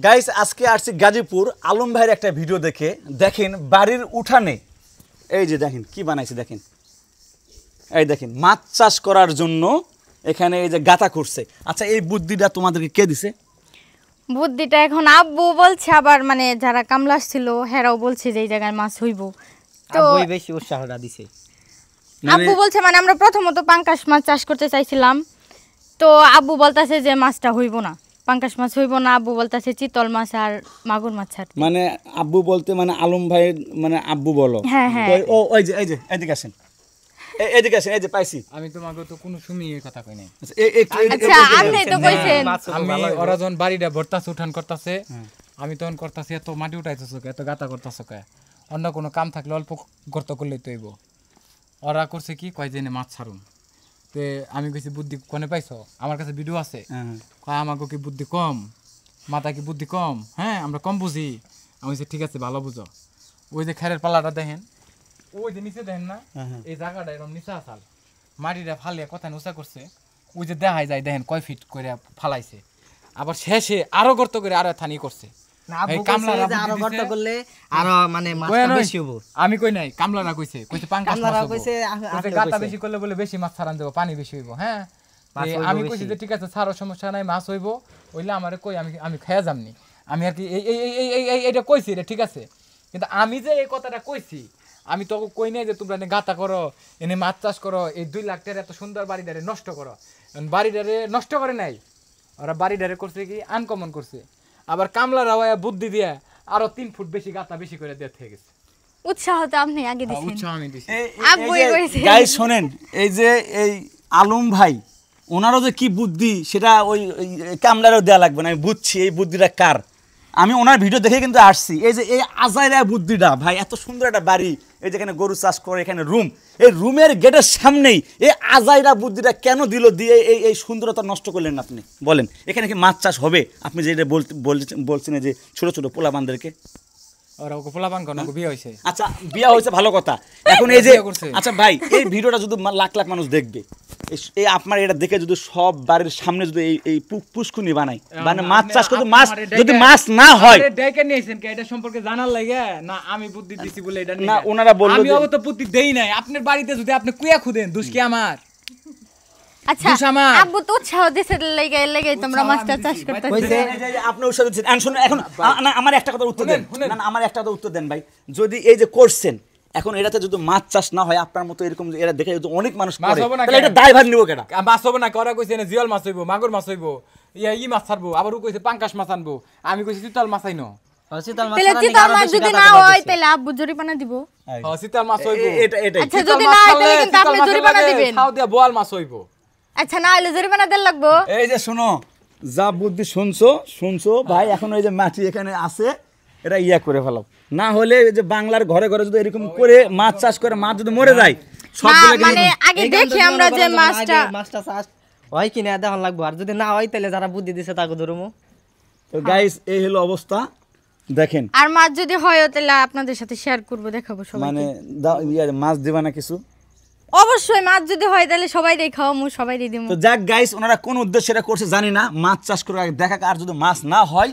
Guys আজকে আসছি গাজীপুর আলম ভাইয়ের একটা ভিডিও দেখে। দেখেন বাড়ির উঠানে এই যে দেখেন কি বানাইছে, দেখেন এই দেখেন মাছ চাষ করার জন্য এখানে এই যে গাতা করছে। আচ্ছা এই বুদ্ধিটা তোমাদেরকে কে দিছে? বুদ্ধিটা এখন আব্বু বলছে, আবার মানে যারা কামলা ছিল হেরাও বলছে যে এই জায়গায় মাছ হইব, তো আব্বুই বেশি উৎসাহটা দিছে। আব্বু বলছে মানে আমরা প্রথমত পাঙ্কাশ মাছ চাষ করতে চাইছিলাম, তো আব্বু বলতাছে যে মাছটা হইব না, পাঙ্কাশ মাছ হইব না। আব্বু বলতাছে চিতল মাছ আর মাগুর মাছ ছাড়তে। মানে আব্বু বলতে মানে আলম ভাই মানে আব্বু বলো। হ্যাঁ হ্যাঁ ও ওই যে এদিকে আসেন, এদিকে আসেন, এই যে পাইছি আমি তোমাকে তো কোনো সময় এই কথা কই নাই। আচ্ছা আপনি তো কইছেন আমি ওরা যখন বাড়িটা ভরতাছে উঠান করতেছে, আমি তখন করতেছি এত মাটি উঠাইতেছো এত গাতা করতেছো কে, অন্য কোনো কাম থাকলে অল্প গর্ত করলেই তো হইব। ওরা করছে কি কয় যে মাছ ছাড়ুন, তে আমি কইছি বুদ্ধি কোনে পাইছো, আমার কাছে ভিডিও আছে। কয় আমাকে কি বুদ্ধি কম, মাথা কি বুদ্ধি কম, হ্যাঁ আমরা কম বুঝি। আমি বলছি ঠিক আছে ভালো বুঝো। ওই যে খেরের পালাটা দেখেন, ওই যে নিচে দেখেন না, এই জায়গাটা এরকম নিচে আসাল মাটিটা ফালিয়ে কোথায় উঁচা করছে, ওই যে দেখাই যায় দেখেন কয় ফিট করে ফালাইছে। আবার শেষে আরো গর্ত করে আরো থানি করছে। আমি কই নাই, কামলারা কইছে পাঙ্কাশ মাছ কইছে গাতা বেশি করলে বলে বেশি মাছ ছাড়ান দেবো, পানি বেশি হইব। হ্যাঁ আমি কইছি যে ঠিক আছে ছাড়ো, সমস্যা নাই, মাছ হইব ওইলে আমারে কই, আমি খাইয়া যামনি। আমি আর কি এইটা কইছি এটা ঠিক আছে, কিন্তু আমি যে এই কথাটা কইছি আমি তো কই নাই যে তোমরা গাতা করো এনে মাছ চাষ করো, এই 2 লাখ টাকার এত সুন্দর বাড়িটারে নষ্ট করো। বাড়িটারে নষ্ট করে নাই, ওরা বাড়িটারে করছে কি আনকমন করছে। আবার কামলারা বুদ্ধি দিয়ে আরো 3 ফুট বেশি গাতা বেশি করে দিয়ে থেকে গেছে। উৎসাহ তো আপনি আগে দিছেন। উৎসাহ আমি দিছি। আব্বুই কইছে। গাইস শুনেন, এই যে এই আলম ভাই ওনারও যে কি বুদ্ধি সেটা ওই কামলারও দেয়া লাগবে না, আমি বুঝছি এই বুদ্ধিটা কার। আমি ওনার ভিডিও দেখে কিন্তু আসছি। এই যে এই আজাইরা বুদ্ধিটা ভাই, এত সুন্দর একটা বাড়ি, এই যেখানে গরু চাষ করে, এখানে রুম, এই রুমের গেটের সামনেই এই আজাইরা বুদ্ধিটা কেন দিল, দিয়ে এই সুন্দরতা নষ্ট করলেন আপনি বলেন? এখানে কি মাছ চাষ হবে? আপনি যেটা বলছেন যে ছোট ছোট পোলাপানদেরকে, ওরা ওকে পোলাপান কোন বিয়ে হইছে। আচ্ছা বিয়ে হয়েছে ভালো কথা, এখন এই যে আচ্ছা ভাই এই ভিডিওটা যদি লাখ লাখ মানুষ দেখবে, এই আপনার এটা দেখে যদি সব বাড়ির সামনে যদি এই পুষ্কুনি বানাই, মানে মাছ চাষ করতে মাছ যদি মাছ না হয়, ডেকে নিয়েছেন কি এটা সম্পর্কে জানার লাগে না? আমি বুদ্ধি দিছি বলে এটা না, ওনারা বললো আমি তো বুদ্ধি দেই নাই। আপনার বাড়িতে যদি আপনি কুয়া খুদেন দোষ কি আমার? আচ্ছা আব্বু তো উৎসাহ দিছে লাগি তোমরা মাছটা চাষ করতে কইছে। আপনি উৎসাহ দিচ্ছেন। এখন আমার একটা কথা উত্তর দেন, না আমার একটা কথা উত্তর দেন ভাই। যদি এই যে করছেন এখন এটাতে যদি মাছ চাষ না হয়, আপনার মতো এরকম এরা দেখে যদি অনেক মানুষ করে, তাহলে এটা দায়ভার নিব কেডা? মাছ হবে না, করা কইছে না জিওল মাছ হইব, মাগুর মাছ হইব, ই মাছ ছাড়বো, আবার ও কইছে পাঙ্কাশ মাছ আনবো, আমি কইছি চিতল মাছ আইনো। তাহলে চিতল মাছ যদি না হয় তাহলে আব্বু জরিমানা দিব। হ্যাঁ চিতল মাছ হইব। এটা আচ্ছা যদি না হয় তাহলে কিন্তু আপনি জরিমানা দিবেন। খাও দিয়া বোয়াল মাছ হইব। আচ্ছা না হলে জরিমানা দেন লাগবো। এই যে শুনো, যা বুদ্ধি শুনছো ভাই, এখন এই যে মাটি এখানে আছে এটা ইয়া করে ফেলাও, না হলে এই যে বাংলার ঘরে ঘরে যদি এরকম করে মাছ চাষ করে মাছ যদি মরে যায় সবগুলো মানে আগে দেখি আমরা যে মাছটা চাষ হয় কিনা দেখুন লাগবো, আর যদি না হয় তাহলে যারা বুদ্ধি দিছে তাকে ধরবো। তো গাইস এই হলো অবস্থা দেখেন। আর মাছ যদি হয় তাহলে আপনাদের সাথে শেয়ার করব, দেখাবো সবাইকে। মানে মাছ দিবা না কিছু? অবশ্যই মাছ যদি হয় তাহলে সবাই দেখাও, মু সবাই দিয়ে দিমু। তো যাক গাইস, ওনারা কোন উদ্দেশ্যে এটা করছে জানি না, মাছ চাষ করে দেখা, আর যদি মাছ না হয়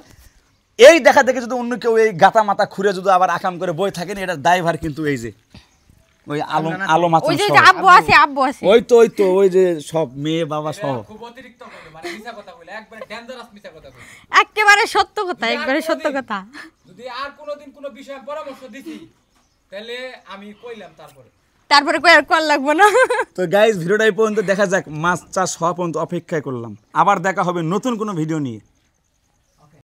এই দেখা দেখে যদি অন্য কেউ এই গাতা মাথা খুঁড়ে যদি আবার আকাম করে বই থাকেন, এটা দায়ভার কিন্তু এই যে ওই আলো মাছ, ওই যে আব্বু আছে ওই তো ওই যে সব মেয়ে বাবা সহ খুব অতিরিক্ত করে, মানে মিছা কথা বলে, একবারে ডেঞ্জারাস মিছা কথা বলে, একেবারে সত্য কথা, একবারে সত্য কথা। যদি আর কোনোদিন কোনো বিষয়ে পরামর্শ দিছি তাহলে আমি কইলাম, তারপরে কই আর কল লাগবে না। তো গাইস ভিডিওটা এই পর্যন্ত দেখা যাক, মাছ চাষ হওয়া পর্যন্ত অপেক্ষা করলাম, আবার দেখা হবে নতুন কোনো ভিডিও নিয়ে।